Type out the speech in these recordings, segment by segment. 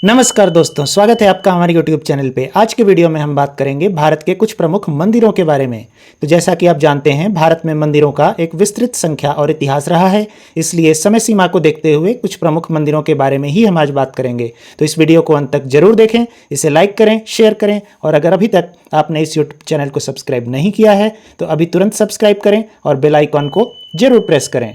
नमस्कार दोस्तों, स्वागत है आपका हमारे YouTube चैनल पे। आज के वीडियो में हम बात करेंगे भारत के कुछ प्रमुख मंदिरों के बारे में। तो जैसा कि आप जानते हैं, भारत में मंदिरों का एक विस्तृत संख्या और इतिहास रहा है, इसलिए समय सीमा को देखते हुए कुछ प्रमुख मंदिरों के बारे में ही हम आज बात करेंगे। तो इस वीडियो को अंत तक जरूर देखें, इसे लाइक करें, शेयर करें और अगर अभी तक आपने इस YouTube चैनल को सब्सक्राइब नहीं किया है तो अभी तुरंत सब्सक्राइब करें और बेल आइकॉन को जरूर प्रेस करें।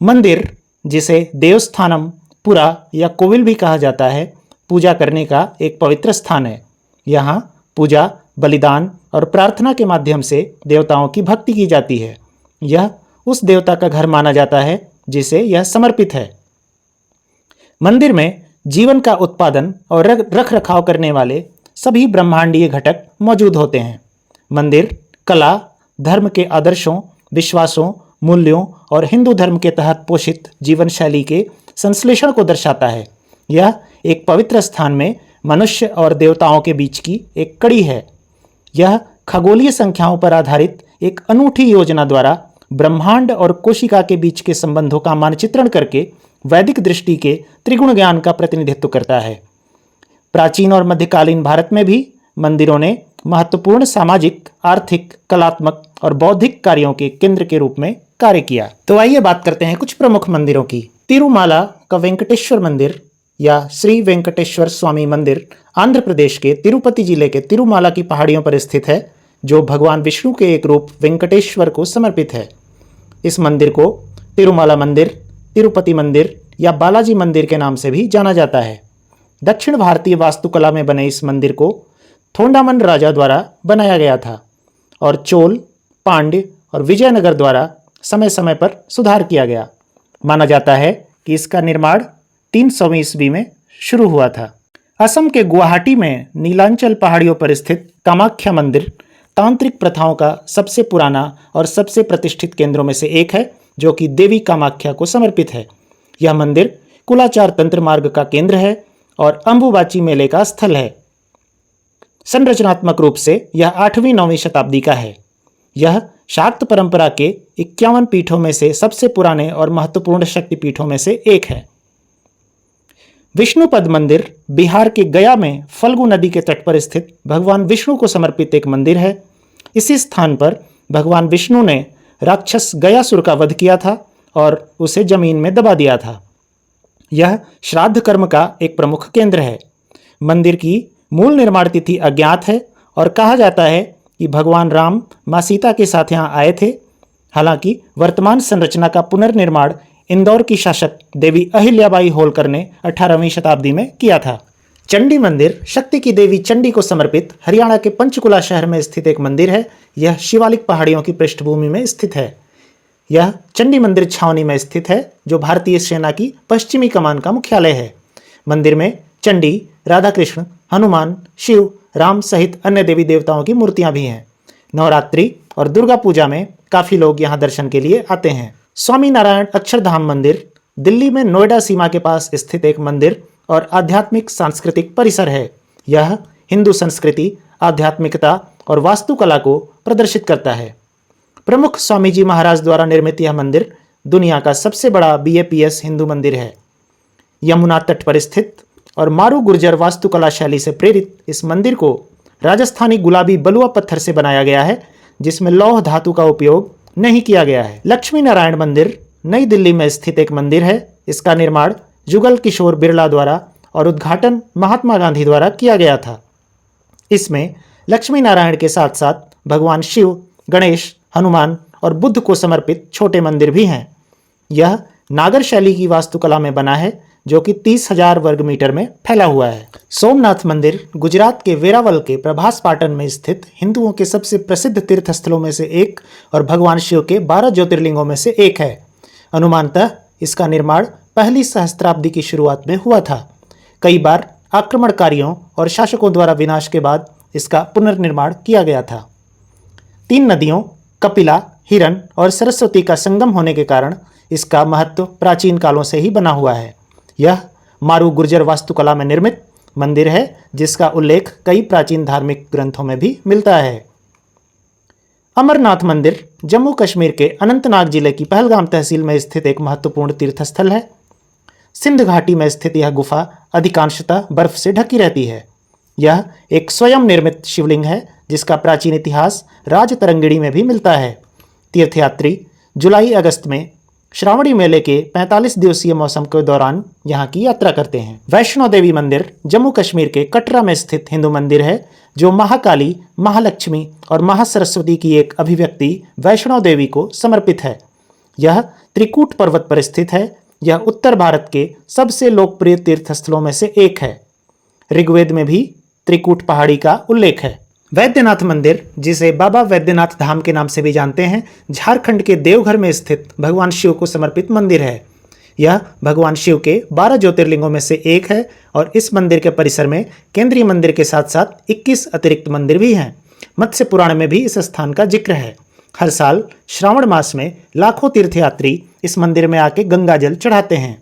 मंदिर, जिसे देवस्थानम, पुरा या कोविल भी कहा जाता है, पूजा करने का एक पवित्र स्थान है। यहाँ पूजा, बलिदान और प्रार्थना के माध्यम से देवताओं की भक्ति की जाती है। यह उस देवता का घर माना जाता है जिसे यह समर्पित है। मंदिर में जीवन का उत्पादन और रख रखाव करने वाले सभी ब्रह्मांडीय घटक मौजूद होते हैं। मंदिर कला, धर्म के आदर्शों, विश्वासों, मूल्यों और हिंदू धर्म के तहत पोषित जीवन शैली के संश्लेषण को दर्शाता है। यह एक पवित्र स्थान में मनुष्य और देवताओं के बीच की एक कड़ी है। यह खगोलीय संख्याओं पर आधारित एक अनूठी योजना द्वारा ब्रह्मांड और कोशिका के बीच के संबंधों का मानचित्रण करके वैदिक दृष्टि के त्रिगुण ज्ञान का प्रतिनिधित्व करता है। प्राचीन और मध्यकालीन भारत में भी मंदिरों ने महत्वपूर्ण सामाजिक, आर्थिक, कलात्मक और बौद्धिक कार्यों के केंद्र के रूप में कार्य किया। तो आइए बात करते हैं कुछ प्रमुख मंदिरों की। तिरुमाला का वेंकटेश्वर मंदिर या श्री वेंकटेश्वर स्वामी मंदिर आंध्र प्रदेश के तिरुपति जिले के तिरुमाला की पहाड़ियों पर स्थित है, जो भगवान विष्णु के एक रूप वेंकटेश्वर को समर्पित है। इस मंदिर को तिरुमाला मंदिर, तिरुपति मंदिर या बालाजी मंदिर के नाम से भी जाना जाता है। दक्षिण भारतीय वास्तुकला में बने इस मंदिर को थोंडामन राजा द्वारा बनाया गया था और चोल, पांड्य और विजयनगर द्वारा समय समय पर सुधार किया गया। माना जाता है कि इसका निर्माण 300वीं ईस्वी में शुरू हुआ था। असम के गुवाहाटी में नीलांचल पहाड़ियों पर स्थित कामाख्या मंदिर तांत्रिक प्रथाओं का सबसे पुराना और सबसे प्रतिष्ठित केंद्रों में से एक है, जो कि देवी कामाख्या को समर्पित है। यह मंदिर कुलाचार तंत्र मार्ग का केंद्र है और अंबुबाची मेले का स्थल है। संरचनात्मक रूप से यह 8वीं-9वीं शताब्दी का है। यह शाक्त परंपरा के 51 पीठों में से सबसे पुराने और महत्वपूर्ण शक्तिपीठों में से एक है। विष्णुपद मंदिर बिहार के गया में फल्गु नदी के तट पर स्थित भगवान विष्णु को समर्पित एक मंदिर है। इसी स्थान पर भगवान विष्णु ने राक्षस गयासुर का वध किया था और उसे जमीन में दबा दिया था। यह श्राद्ध कर्म का एक प्रमुख केंद्र है। मंदिर की मूल निर्माण तिथि अज्ञात है और कहा जाता है कि भगवान राम मां सीता के साथ यहाँ आए थे। हालांकि वर्तमान संरचना का पुनर्निर्माण इंदौर की शासक देवी अहिल्याबाई होलकर ने 18वीं शताब्दी में किया था। चंडी मंदिर शक्ति की देवी चंडी को समर्पित हरियाणा के पंचकुला शहर में स्थित एक मंदिर है। यह शिवालिक पहाड़ियों की पृष्ठभूमि में स्थित है। यह चंडी मंदिर छावनी में स्थित है, जो भारतीय सेना की पश्चिमी कमान का मुख्यालय है। मंदिर में चंडी, राधा कृष्ण, हनुमान, शिव, राम सहित अन्य देवी देवताओं की मूर्तियां भी हैं। नवरात्रि और दुर्गा पूजा में काफी लोग यहां दर्शन के लिए आते हैं। स्वामी नारायण अक्षरधाम मंदिर दिल्ली में नोएडा सीमा के पास स्थित एक मंदिर और आध्यात्मिक सांस्कृतिक परिसर है। यह हिंदू संस्कृति, आध्यात्मिकता और वास्तुकला को प्रदर्शित करता है। प्रमुख स्वामी जी महाराज द्वारा निर्मित यह मंदिर दुनिया का सबसे बड़ा BAPS हिंदू मंदिर है। यमुना तट पर स्थित और मारू गुर्जर वास्तुकला शैली से प्रेरित इस मंदिर को राजस्थानी गुलाबी बलुआ पत्थर से बनाया गया है, जिसमें लौह धातु का उपयोग नहीं किया गया है। लक्ष्मी नारायण मंदिर नई दिल्ली में स्थित एक मंदिर है। इसका निर्माण जुगल किशोर बिरला द्वारा और उद्घाटन महात्मा गांधी द्वारा किया गया था। इसमें लक्ष्मी नारायण के साथ साथ भगवान शिव, गणेश, हनुमान और बुद्ध को समर्पित छोटे मंदिर भी हैं। यह नागर शैली की वास्तुकला में बना है, जो कि 30,000 वर्ग मीटर में फैला हुआ है। सोमनाथ मंदिर गुजरात के वेरावल के प्रभास पाटन में स्थित हिंदुओं के सबसे प्रसिद्ध तीर्थ स्थलों में से एक और भगवान शिव के 12 ज्योतिर्लिंगों में से एक है। अनुमानतः इसका निर्माण पहली सहस्त्राब्दी की शुरुआत में हुआ था। कई बार आक्रमणकारियों और शासकों द्वारा विनाश के बाद इसका पुनर्निर्माण किया गया था। 3 नदियों कपिला, हिरन और सरस्वती का संगम होने के कारण इसका महत्व प्राचीन कालों से ही बना हुआ है। यह मारू गुर्जर वास्तुकला में निर्मित मंदिर है, जिसका उल्लेख कई प्राचीन धार्मिक ग्रंथों में भी मिलता है। अमरनाथ मंदिर जम्मू कश्मीर के अनंतनाग जिले की पहलगाम तहसील में स्थित एक महत्वपूर्ण तीर्थस्थल है। सिंध घाटी में स्थित यह गुफा अधिकांशतः बर्फ से ढकी रहती है। यह एक स्वयं निर्मित शिवलिंग है जिसका प्राचीन इतिहास राजतरंगिणी में भी मिलता है। तीर्थयात्री जुलाई अगस्त में श्रावणी मेले के 45 दिवसीय मौसम के दौरान यहाँ की यात्रा करते हैं। वैष्णो देवी मंदिर जम्मू कश्मीर के कटरा में स्थित हिंदू मंदिर है जो महाकाली, महालक्ष्मी और महासरस्वती की एक अभिव्यक्ति वैष्णो देवी को समर्पित है। यह त्रिकूट पर्वत पर स्थित है। यह उत्तर भारत के सबसे लोकप्रिय तीर्थस्थलों में से एक है। ऋग्वेद में भी त्रिकूट पहाड़ी का उल्लेख है। वैद्यनाथ मंदिर, जिसे बाबा वैद्यनाथ धाम के नाम से भी जानते हैं, झारखंड के देवघर में स्थित भगवान शिव को समर्पित मंदिर है। यह भगवान शिव के 12 ज्योतिर्लिंगों में से एक है और इस मंदिर के परिसर में केंद्रीय मंदिर के साथ साथ 21 अतिरिक्त मंदिर भी हैं। मत्स्य पुराण में भी इस स्थान का जिक्र है। हर साल श्रावण मास में लाखों तीर्थयात्री इस मंदिर में आके गंगा जल चढ़ाते हैं।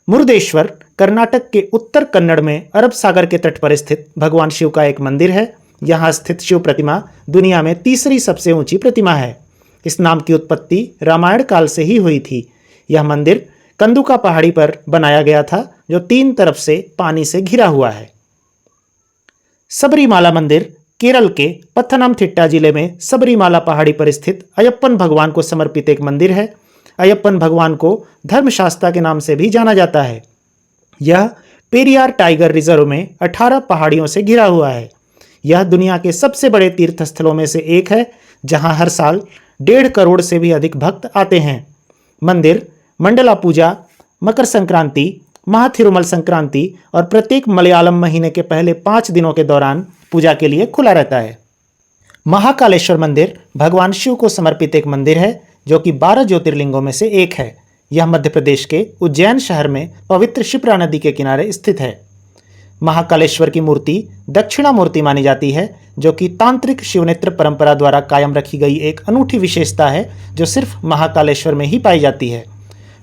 मुरुदेश्वर कर्नाटक के उत्तर कन्नड़ में अरब सागर के तट पर स्थित भगवान शिव का एक मंदिर है। यहाँ स्थित शिव प्रतिमा दुनिया में तीसरी सबसे ऊंची प्रतिमा है। इस नाम की उत्पत्ति रामायण काल से ही हुई थी। यह मंदिर कंदुका पहाड़ी पर बनाया गया था जो 3 तरफ से पानी से घिरा हुआ है। सबरीमाला मंदिर केरल के पत्थनमथिट्टा जिले में सबरीमाला पहाड़ी पर स्थित अयप्पन भगवान को समर्पित एक मंदिर है। अयप्पन भगवान को धर्मशास्ता के नाम से भी जाना जाता है। यह पेरियार टाइगर रिजर्व में 18 पहाड़ियों से घिरा हुआ है। यह दुनिया के सबसे बड़े तीर्थस्थलों में से एक है जहां हर साल 1.5 करोड़ से भी अधिक भक्त आते हैं। मंदिर मंडला पूजा, मकर संक्रांति, महाथिरुमल संक्रांति और प्रत्येक मलयालम महीने के पहले 5 दिनों के दौरान पूजा के लिए खुला रहता है। महाकालेश्वर मंदिर भगवान शिव को समर्पित एक मंदिर है जो कि 12 ज्योतिर्लिंगों में से एक है। यह मध्य प्रदेश के उज्जैन शहर में पवित्र शिप्रा नदी के किनारे स्थित है। महाकालेश्वर की मूर्ति दक्षिणामूर्ति मानी जाती है जो कि तांत्रिक शिवनेत्र परंपरा द्वारा कायम रखी गई एक अनूठी विशेषता है जो सिर्फ महाकालेश्वर में ही पाई जाती है।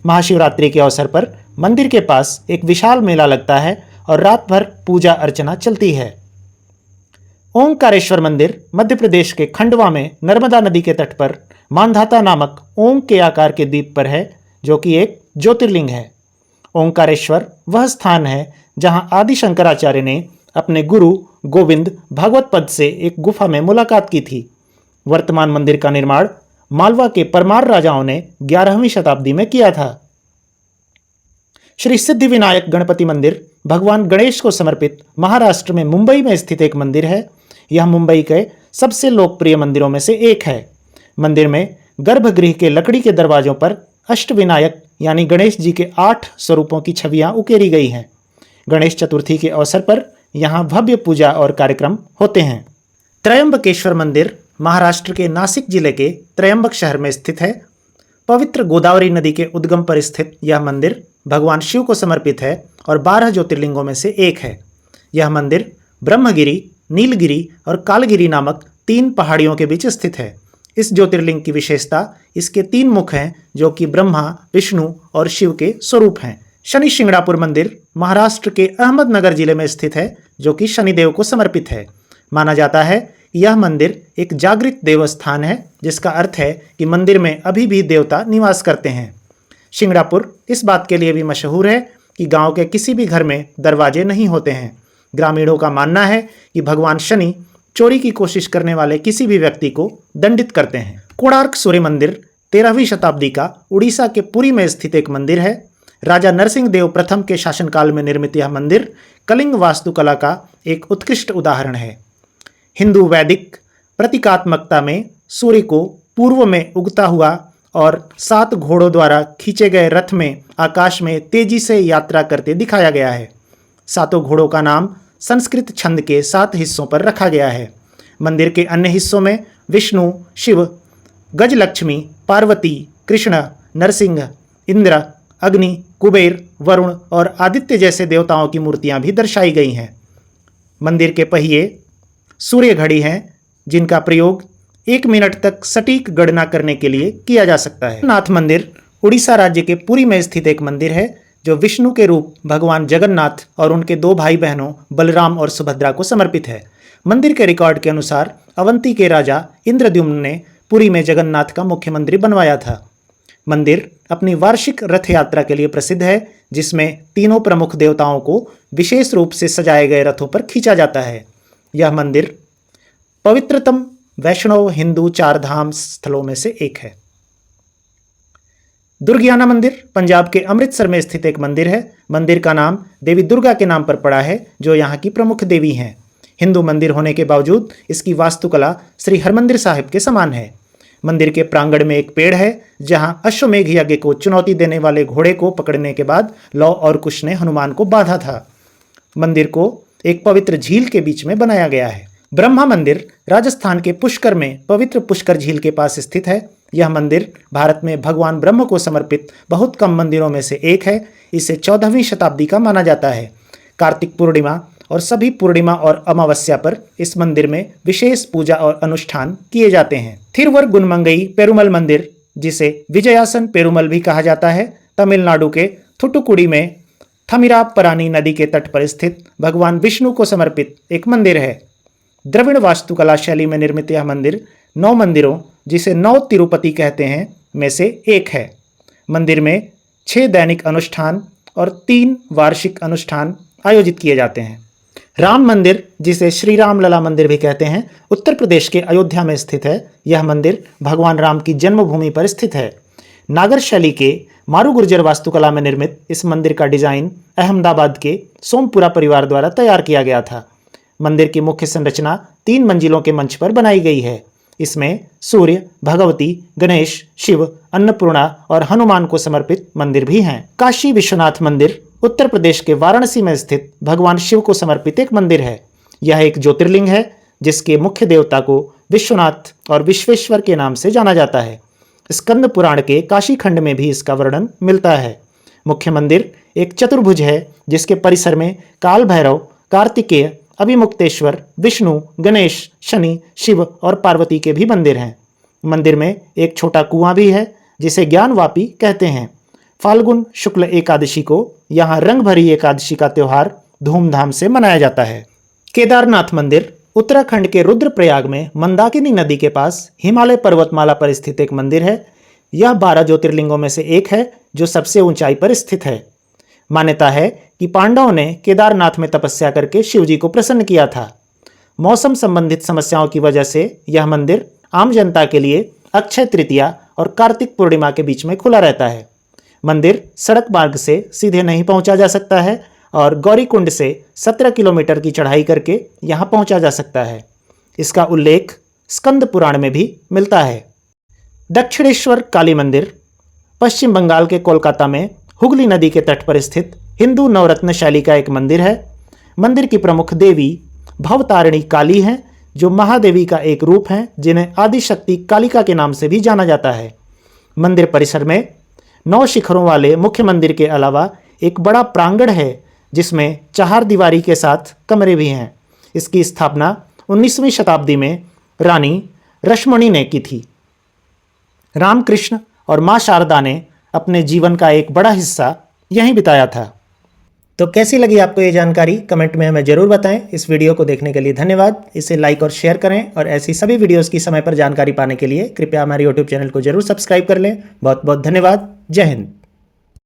महाशिवरात्रि के अवसर पर मंदिर के पास एक विशाल मेला लगता है और रात भर पूजा अर्चना चलती है। ओंकारेश्वर मंदिर मध्य प्रदेश के खंडवा में नर्मदा नदी के तट पर मांधाता नामक ओम के आकार के द्वीप पर है जो कि एक ज्योतिर्लिंग है। ओंकारेश्वर वह स्थान है जहां आदि शंकराचार्य ने अपने गुरु गोविंद भागवत पद से एक गुफा में मुलाकात की थी। वर्तमान मंदिर का निर्माण मालवा के परमार राजाओं ने 11वीं शताब्दी में किया था। श्री सिद्धिविनायक गणपति मंदिर भगवान गणेश को समर्पित महाराष्ट्र में मुंबई में स्थित एक मंदिर है। यह मुंबई के सबसे लोकप्रिय मंदिरों में से एक है। मंदिर में गर्भगृह के लकड़ी के दरवाजों पर अष्टविनायक यानी गणेश जी के 8 स्वरूपों की छवियां उकेरी गई हैं। गणेश चतुर्थी के अवसर पर यहाँ भव्य पूजा और कार्यक्रम होते हैं। त्रयंबकेश्वर मंदिर महाराष्ट्र के नासिक जिले के त्रयंबक शहर में स्थित है। पवित्र गोदावरी नदी के उद्गम पर स्थित यह मंदिर भगवान शिव को समर्पित है और 12 ज्योतिर्लिंगों में से एक है। यह मंदिर ब्रह्मगिरी, नीलगिरी और कालगिरी नामक 3 पहाड़ियों के बीच स्थित है। इस ज्योतिर्लिंग की विशेषता इसके 3 मुख हैं जो कि ब्रह्मा, विष्णु और शिव के स्वरूप हैं। शनि शिंगणापुर मंदिर महाराष्ट्र के अहमदनगर जिले में स्थित है जो कि शनिदेव को समर्पित है। माना जाता है कि यह मंदिर एक जागृत देवस्थान है जिसका अर्थ है कि मंदिर में अभी भी देवता निवास करते हैं। शिंगणापुर इस बात के लिए भी मशहूर है कि गांव के किसी भी घर में दरवाजे नहीं होते हैं। ग्रामीणों का मानना है कि भगवान शनि चोरी की कोशिश करने वाले किसी भी व्यक्ति को दंडित करते हैं। कोणार्क सूर्य मंदिर 13वीं शताब्दी का उड़ीसा के पुरी में स्थित एक मंदिर है। राजा नरसिंह देव प्रथम के शासनकाल में निर्मित यह मंदिर कलिंग वास्तुकला का एक उत्कृष्ट उदाहरण है। हिंदू वैदिक प्रतीकात्मकता में सूर्य को पूर्व में उगता हुआ और 7 घोड़ों द्वारा खींचे गए रथ में आकाश में तेजी से यात्रा करते दिखाया गया है। 7 घोड़ों का नाम संस्कृत छंद के 7 हिस्सों पर रखा गया है। मंदिर के अन्य हिस्सों में विष्णु, शिव, गजलक्ष्मी, पार्वती, कृष्ण, नरसिंह, इंद्र, अग्नि, कुबेर, वरुण और आदित्य जैसे देवताओं की मूर्तियां भी दर्शाई गई हैं। मंदिर के पहिए सूर्य घड़ी हैं जिनका प्रयोग 1 मिनट तक सटीक गणना करने के लिए किया जा सकता है। नाथ मंदिर उड़ीसा राज्य के पुरी में स्थित एक मंदिर है जो विष्णु के रूप भगवान जगन्नाथ और उनके 2 भाई बहनों बलराम और सुभद्रा को समर्पित है। मंदिर के रिकॉर्ड के अनुसार अवंती के राजा इंद्रद्युम्न ने पुरी में जगन्नाथ का मुख्य मंदिर बनवाया था। मंदिर अपनी वार्षिक रथ यात्रा के लिए प्रसिद्ध है, जिसमें तीनों प्रमुख देवताओं को विशेष रूप से सजाए गए रथों पर खींचा जाता है। यह मंदिर पवित्रतम वैष्णव हिंदू चार धाम स्थलों में से एक है। दुर्गियाना मंदिर पंजाब के अमृतसर में स्थित एक मंदिर है। मंदिर का नाम देवी दुर्गा के नाम पर पड़ा है, जो यहाँ की प्रमुख देवी हैं। हिंदू मंदिर होने के बावजूद इसकी वास्तुकला श्री हरमंदिर साहिब के समान है। मंदिर के प्रांगण में एक पेड़ है, जहाँ अश्वमेघ यज्ञ को चुनौती देने वाले घोड़े को पकड़ने के बाद लौ और कुश ने हनुमान को बांधा था। मंदिर को एक पवित्र झील के बीच में बनाया गया है। ब्रह्मा मंदिर राजस्थान के पुष्कर में पवित्र पुष्कर झील के पास स्थित है। यह मंदिर भारत में भगवान ब्रह्म को समर्पित बहुत कम मंदिरों में से एक है। इसे 14वीं शताब्दी का माना जाता है। कार्तिक पूर्णिमा और सभी पूर्णिमा और अमावस्या पर इस मंदिर में विशेष पूजा और अनुष्ठान किए जाते हैं। थिरुवर गुनमंगई पेरुमल मंदिर, जिसे विजयासन पेरुमल भी कहा जाता है, तमिलनाडु के थुटुकुडी में थमिरापरानी नदी के तट पर स्थित भगवान विष्णु को समर्पित एक मंदिर है। द्रविड़ वास्तुकला शैली में निर्मित यह मंदिर 9 मंदिरों, जिसे 9 तिरुपति कहते हैं, में से एक है। मंदिर में 6 दैनिक अनुष्ठान और 3 वार्षिक अनुष्ठान आयोजित किए जाते हैं। राम मंदिर, जिसे श्री राम लला मंदिर भी कहते हैं, उत्तर प्रदेश के अयोध्या में स्थित है। यह मंदिर भगवान राम की जन्मभूमि पर स्थित है। नागर शैली के मारू गुर्जर वास्तुकला में निर्मित इस मंदिर का डिजाइन अहमदाबाद के सोमपुरा परिवार द्वारा तैयार किया गया था। मंदिर की मुख्य संरचना 3 मंजिलों के मंच पर बनाई गई है। इसमें सूर्य, भगवती, गणेश, शिव, अन्नपूर्णा और हनुमान को समर्पित मंदिर भी हैं। काशी विश्वनाथ मंदिर उत्तर प्रदेश के वाराणसी में स्थित भगवान शिव को समर्पित एक मंदिर है। यह एक ज्योतिर्लिंग है, जिसके मुख्य देवता को विश्वनाथ और विश्वेश्वर के नाम से जाना जाता है। स्कंद पुराण के काशी खंड में भी इसका वर्णन मिलता है। मुख्य मंदिर एक चतुर्भुज है, जिसके परिसर में काल भैरव, कार्तिकेय, अभिमुक्तेश्वर, विष्णु, गणेश, शनि, शिव और पार्वती के भी मंदिर हैं। मंदिर में एक छोटा कुआं भी है, जिसे ज्ञानवापी कहते हैं। फाल्गुन शुक्ल एकादशी को यहाँ रंग भरी एकादशी का त्यौहार धूमधाम से मनाया जाता है। केदारनाथ मंदिर उत्तराखंड के रुद्रप्रयाग में मंदाकिनी नदी के पास हिमालय पर्वतमाला पर स्थित एक मंदिर है। यह 12 ज्योतिर्लिंगों में से एक है, जो सबसे ऊंचाई पर स्थित है। मान्यता है कि पांडवों ने केदारनाथ में तपस्या करके शिवजी को प्रसन्न किया था। मौसम संबंधित समस्याओं की वजह से यह मंदिर आम जनता के लिए अक्षय तृतीया और कार्तिक पूर्णिमा के बीच में खुला रहता है। मंदिर सड़क मार्ग से सीधे नहीं पहुंचा जा सकता है और गौरीकुंड से 17 किलोमीटर की चढ़ाई करके यहाँ पहुंचा जा सकता है। इसका उल्लेख स्कंद पुराण में भी मिलता है। दक्षिणेश्वर काली मंदिर पश्चिम बंगाल के कोलकाता में हुगली नदी के तट पर स्थित हिंदू नवरत्न शैली का एक मंदिर है। मंदिर की प्रमुख देवी भवतारिणी काली हैं, जो महादेवी का एक रूप हैं, जिन्हें आदिशक्ति कालिका के नाम से भी जाना जाता है। मंदिर परिसर में 9 शिखरों वाले मुख्य मंदिर के अलावा एक बड़ा प्रांगण है, जिसमें 4 दीवारी के साथ कमरे भी हैं। इसकी स्थापना 19वीं शताब्दी में रानी रश्मणी ने की थी। रामकृष्ण और मां शारदा ने अपने जीवन का एक बड़ा हिस्सा यहीं बिताया था। तो कैसी लगी आपको ये जानकारी, कमेंट में हमें जरूर बताएं। इस वीडियो को देखने के लिए धन्यवाद। इसे लाइक और शेयर करें और ऐसी सभी वीडियोस की समय पर जानकारी पाने के लिए कृपया हमारे YouTube चैनल को जरूर सब्सक्राइब कर लें। बहुत बहुत धन्यवाद। जय हिंद।